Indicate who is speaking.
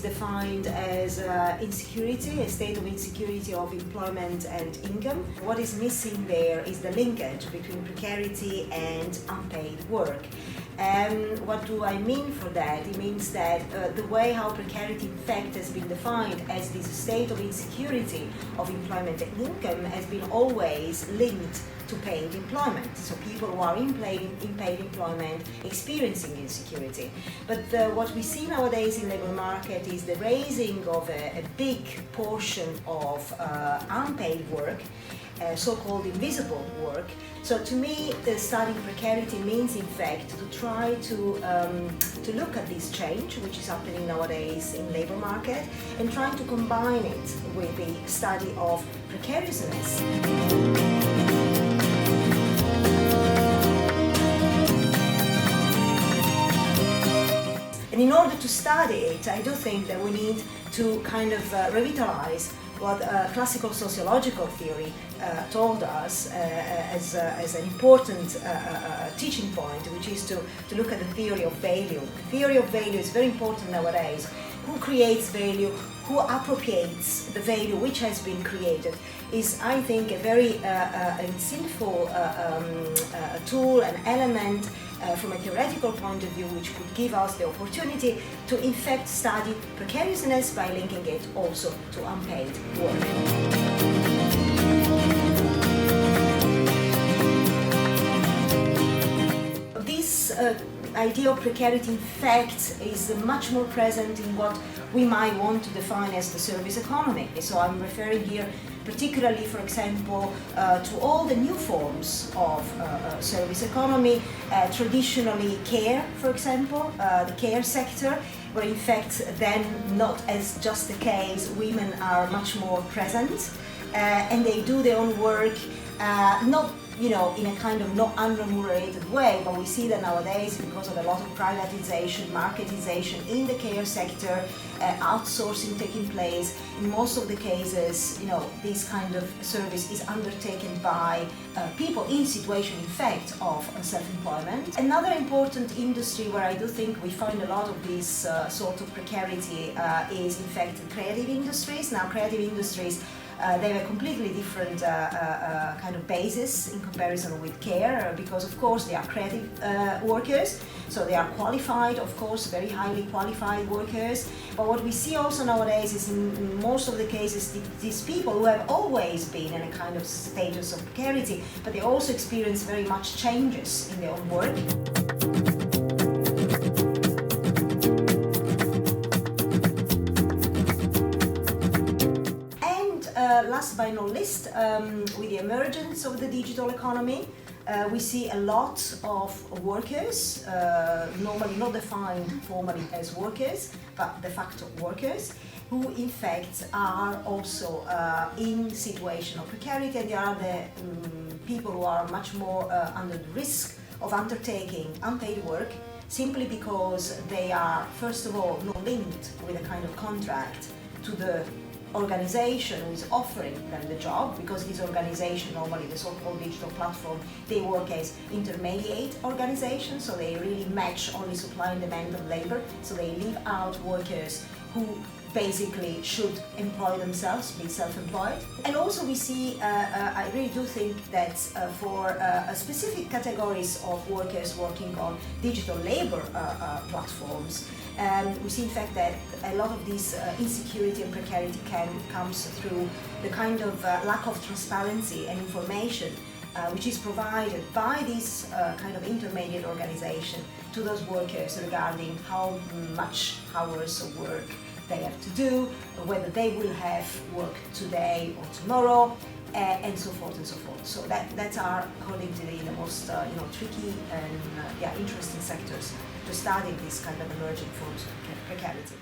Speaker 1: defined as insecurity, a state of insecurity of employment and income. What is missing there is the linkage between precarity and unpaid work. What do I mean for that? It means that the way how precarity in fact has been defined as this state of insecurity of employment and income has been always linked to paid employment. So people who are in paid employment experiencing insecurity. But what we see nowadays in the labour market is the raising of a big portion of unpaid work, so-called invisible work. So to me, studying precarity means in fact to try to look at this change which is happening nowadays in labour market and trying to combine it with the study of precariousness. And in order to study it, I do think that we need to kind of revitalize what classical sociological theory told us as an important teaching point, which is to look at the theory of value. The theory of value is very important nowadays. Who creates value, who appropriates the value which has been created is, I think, a very sinful tool and element from a theoretical point of view, which could give us the opportunity to in fact study precariousness by linking it also to unpaid work. This idea of precarity in fact is much more present in what we might want to define as the service economy. So I'm referring here particularly, for example, to all the new forms of service economy, traditionally care, for example, the care sector, where in fact then, not as just the case, women are much more present and they do their own work, not in a kind of not unremunerated way, but we see that nowadays because of a lot of privatization, marketization in the care sector, outsourcing taking place. In most of the cases, this kind of service is undertaken by people in situation, in fact, of self-employment. Another important industry where I do think we find a lot of this sort of precarity is, in fact, creative industries. Now, creative industries they have a completely different kind of basis in comparison with care, because of course they are creative workers, so they are qualified, of course, very highly qualified workers. But what we see also nowadays is in most of the cases these people who have always been in a kind of status of precarity, but they also experience very much changes in their own work. Last but not least, with the emergence of the digital economy, we see a lot of workers, normally not defined formally as workers, but de facto workers, who in fact are also in situation of precarity, and they are the people who are much more under the risk of undertaking unpaid work, simply because they are, first of all, not linked with a kind of contract to the organization who is offering them the job, because this organization, normally the so-called digital platform, they work as intermediate organizations, so they really match only supply and demand of labor, so they leave out workers who basically should employ themselves, be self-employed. And also we see, I really do think that for specific categories of workers working on digital labor platforms, we see in fact that a lot of this insecurity and precarity comes through the kind of lack of transparency and information which is provided by this kind of intermediate organization to those workers regarding how much hours of work they have to do, whether they will have work today or tomorrow, and so forth and so forth. So that's our, according to the most tricky and interesting sectors to study this kind of emerging forms of precarity.